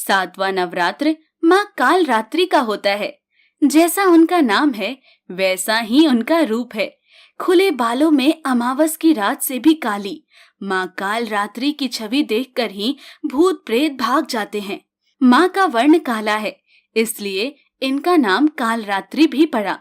सातवां नवरात्र माँ कालरात्रि का होता है। जैसा उनका नाम है वैसा ही उनका रूप है। खुले बालों में अमावस की रात से भी काली माँ कालरात्रि की छवि देखकर ही भूत प्रेत भाग जाते हैं। माँ का वर्ण काला है, इसलिए इनका नाम कालरात्रि भी पड़ा।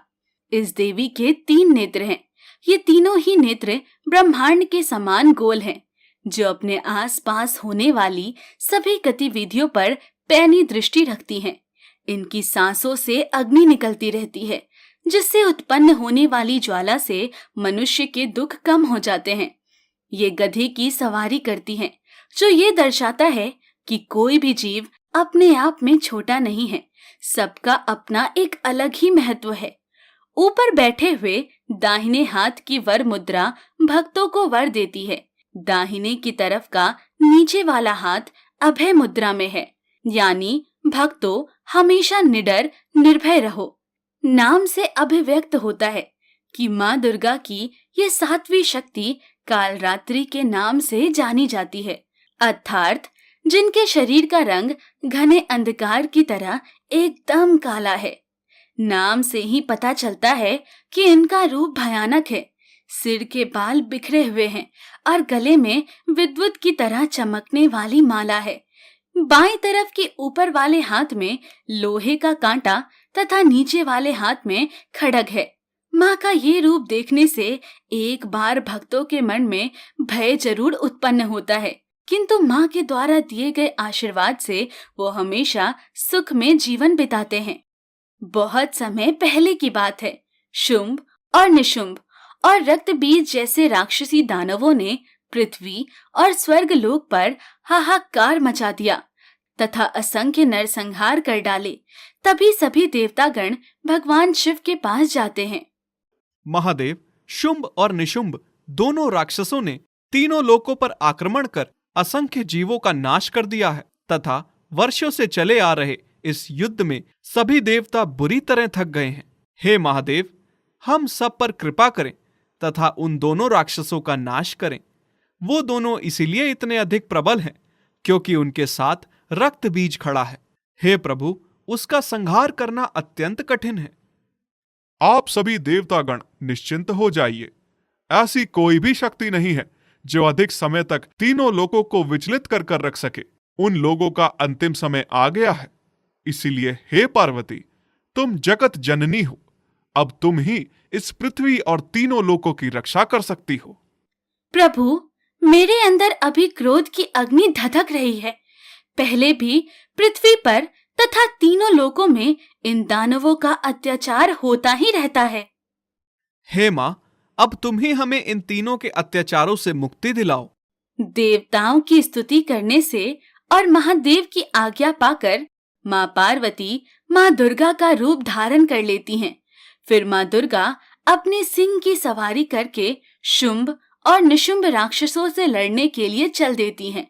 इस देवी के 3 नेत्र हैं। ये तीनों ही नेत्र ब्रह्मांड के समान गोल हैं, जो अपने आसपास होने वाली सभी गतिविधियों पर पैनी दृष्टि रखती हैं। इनकी सांसों से अग्नि निकलती रहती है, जिससे उत्पन्न होने वाली ज्वाला से मनुष्य के दुख कम हो जाते हैं। ये गधे की सवारी करती हैं, जो ये दर्शाता है कि कोई भी जीव अपने आप में छोटा नहीं है। सबका अपना एक अलग ही महत्व है। ऊपर बैठे हुए दाहिने हाथ की वर मुद्रा भक्तों को वर देती है। दाहिने की तरफ का नीचे वाला हाथ अभय मुद्रा में है, यानी भक्तों हमेशा निडर निर्भय रहो। नाम से अभिव्यक्त होता है कि माँ दुर्गा की ये 7वीं शक्ति कालरात्रि के नाम से जानी जाती है, अर्थात जिनके शरीर का रंग घने अंधकार की तरह एकदम काला है। नाम से ही पता चलता है कि इनका रूप भयानक है। सिर के बाल बिखरे हुए हैं और गले में विद्युत की तरह चमकने वाली माला है। बाएं तरफ के ऊपर वाले हाथ में लोहे का कांटा तथा नीचे वाले हाथ में खड्ग है। माँ का ये रूप देखने से एक बार भक्तों के मन में भय जरूर उत्पन्न होता है, किंतु माँ के द्वारा दिए गए आशीर्वाद से वो हमेशा सुख में जीवन बिताते हैं। बहुत समय पहले की बात है। शुंभ और निशुंभ और रक्त बीज जैसे राक्षसी दानवों ने पृथ्वी और स्वर्ग लोक पर हाहाकार मचा दिया तथा असंख्य नरसंहार कर डाले। तभी सभी देवतागण भगवान शिव के पास जाते हैं। महादेव, शुंभ और निशुंभ दोनों राक्षसों ने तीनों लोकों पर आक्रमण कर असंख्य जीवों का नाश कर दिया है तथा वर्षों से चले आ रहे इस युद्ध में सभी देवता बुरी तरह थक गए हैं। हे महादेव, हम सब पर कृपा करें तथा उन दोनों राक्षसों का नाश करें। वो दोनों इसीलिए इतने अधिक प्रबल हैं क्योंकि उनके साथ रक्त बीज खड़ा है। हे प्रभु, उसका संहार करना अत्यंत कठिन है। आप सभी देवतागण निश्चिंत हो जाइए। ऐसी कोई भी शक्ति नहीं है जो अधिक समय तक तीनों लोगों को विचलित कर कर रख सके। उन लोगों का अंतिम समय आ गया है। इसीलिए हे पार्वती, तुम जगत जननी हो। अब तुम ही इस पृथ्वी और तीनों लोकों की रक्षा कर सकती हो। प्रभु, मेरे अंदर अभी क्रोध की अग्नि धधक रही है। पहले भी पृथ्वी पर तथा तीनों लोकों में इन दानवों का अत्याचार होता ही रहता है। हे माँ, अब तुम ही हमें इन तीनों के अत्याचारों से मुक्ति दिलाओ। देवताओं की स्तुति करने से और महादेव की आज्ञा पाकर माँ पार्वती माँ दुर्गा का रूप धारण कर लेती हैं। फिर माँ दुर्गा अपने सिंह की सवारी करके शुंभ और निशुंभ राक्षसों से लड़ने के लिए चल देती हैं।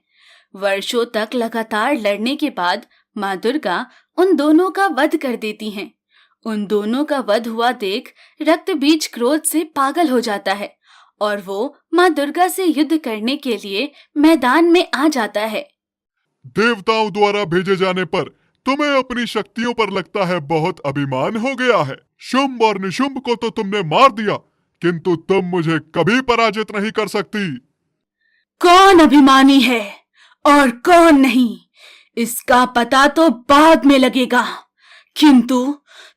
वर्षों तक लगातार लड़ने के बाद माँ दुर्गा उन दोनों का वध कर देती हैं। उन दोनों का वध हुआ देख रक्त बीज क्रोध से पागल हो जाता है और वो माँ दुर्गा से युद्ध करने के लिए मैदान में आ जाता है। देवताओं द्वारा भेजे जाने पर तुम्हें अपनी शक्तियों पर लगता है बहुत अभिमान हो गया है। शुंभ और निशुंभ को तो तुमने मार दिया, किंतु तुम मुझे कभी पराजित नहीं कर सकती। कौन अभिमानी है और कौन नहीं, इसका पता तो बाद में लगेगा। किंतु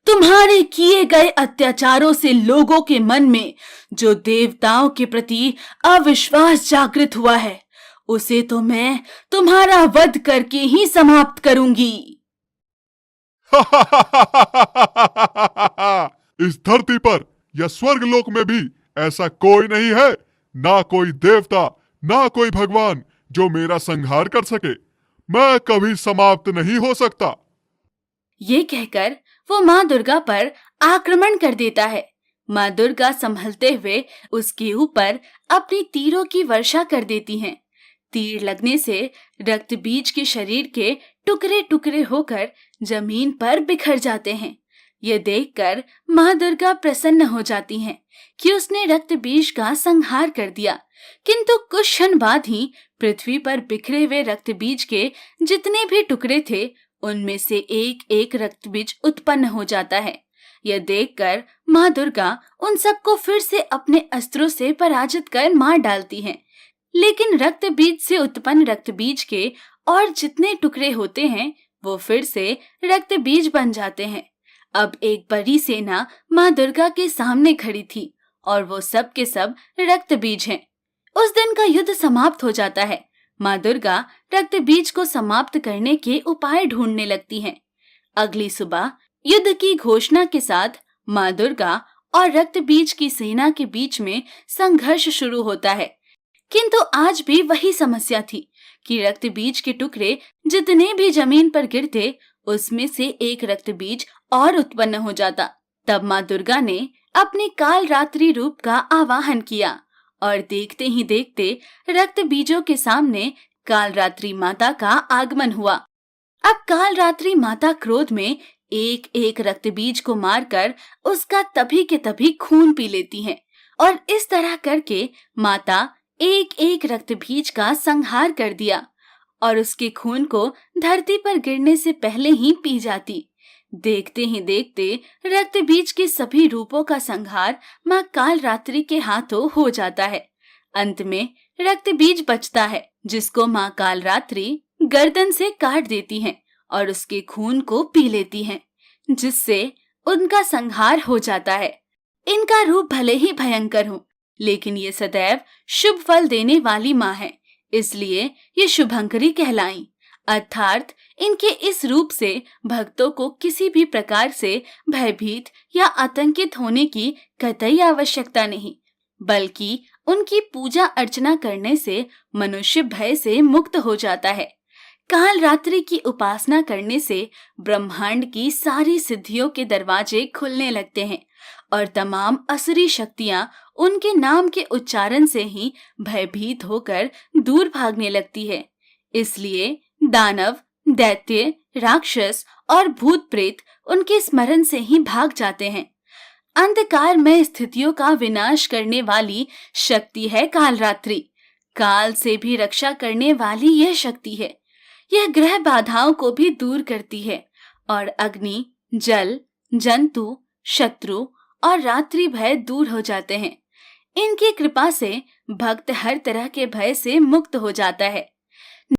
तुम्हारे किए गए अत्याचारों से लोगों के मन में जो देवताओं के प्रति अविश्वास जागृत हुआ है, उसे तो मैं तुम्हारा वध करके ही समाप्त करूंगी। इस धरती पर या स्वर्ग लोक में भी ऐसा कोई नहीं है, ना कोई देवता ना कोई भगवान जो मेरा संहार कर सके। मैं कभी समाप्त नहीं हो सकता। ये कहकर वो माँ दुर्गा पर आक्रमण कर देता है। माँ दुर्गा संभलते हुए उसके ऊपर अपनी तीरों की वर्षा कर देती हैं। तीर लगने से रक्त बीज के शरीर के टुकड़े टुकड़े होकर जमीन पर बिखर जाते हैं। ये देखकर माँ दुर्गा प्रसन्न हो जाती हैं कि उसने रक्त बीज का संहार कर दिया। किंतु कुछ क्षण बाद ही पृथ्वी पर बिखरे हुए रक्त बीज के जितने भी टुकड़े थे, उनमें से एक एक रक्त बीज उत्पन्न हो जाता है। यह देखकर माँ दुर्गा उन सबको फिर से अपने अस्त्रों से पराजित कर मार डालती हैं। लेकिन रक्त बीज से उत्पन्न रक्त बीज के और जितने टुकड़े होते हैं, वो फिर से रक्त बीज बन जाते हैं। अब एक बड़ी सेना माँ दुर्गा के सामने खड़ी थी और वो सब के सब रक्त बीज हैं। उस दिन का युद्ध समाप्त हो जाता है। माँ दुर्गा रक्त बीज को समाप्त करने के उपाय ढूंढने लगती हैं। अगली सुबह युद्ध की घोषणा के साथ माँ दुर्गा और रक्त बीज की सेना के बीच में संघर्ष शुरू होता है। किंतु आज भी वही समस्या थी कि रक्त बीज के टुकड़े जितने भी जमीन पर गिरते, उसमें से एक रक्त बीज और उत्पन्न हो जाता। तब माँ दुर्गा ने अपने काल रात्रि रूप का आवाहन किया और देखते ही देखते रक्त बीजों के सामने काल रात्रि माता का आगमन हुआ। अब काल रात्रि माता क्रोध में एक एक रक्त बीज को मारकर उसका तभी के तभी खून पी लेती हैं और इस तरह करके माता एक एक रक्त बीज का संहार कर दिया और उसके खून को धरती पर गिरने से पहले ही पी जाती। देखते ही देखते रक्त बीज के सभी रूपों का संहार माँ काल रात्रि के हाथों हो जाता है। अंत में रक्त बीज बचता है, जिसको माँ काल रात्रि गर्दन से काट देती हैं और उसके खून को पी लेती हैं, जिससे उनका संहार हो जाता है। इनका रूप भले ही भयंकर हो, लेकिन ये सदैव शुभ फल देने वाली माँ है, इसलिए ये शुभंकरी कहलाई। अर्थात इनके इस रूप से भक्तों को किसी भी प्रकार से भयभीत या आतंकित होने की कतई आवश्यकता नहीं, बल्कि उनकी पूजा अर्चना करने से मनुष्य भय से मुक्त हो जाता है। काल रात्रि की उपासना करने से ब्रह्मांड की सारी सिद्धियों के दरवाजे खुलने लगते हैं और तमाम असुरी शक्तियां उनके नाम के उच्चारण से ही भयभीत होकर दूर भागने लगती है। इसलिए दानव, दैत्य, राक्षस और भूत प्रेत उनके स्मरण से ही भाग जाते हैं। अंधकार में स्थितियों का विनाश करने वाली शक्ति है काल रात्रि। काल से भी रक्षा करने वाली यह शक्ति है। यह ग्रह बाधाओं को भी दूर करती है और अग्नि, जल, जंतु, शत्रु और रात्रि भय दूर हो जाते हैं। इनकी कृपा से भक्त हर तरह के भय से मुक्त हो जाता है।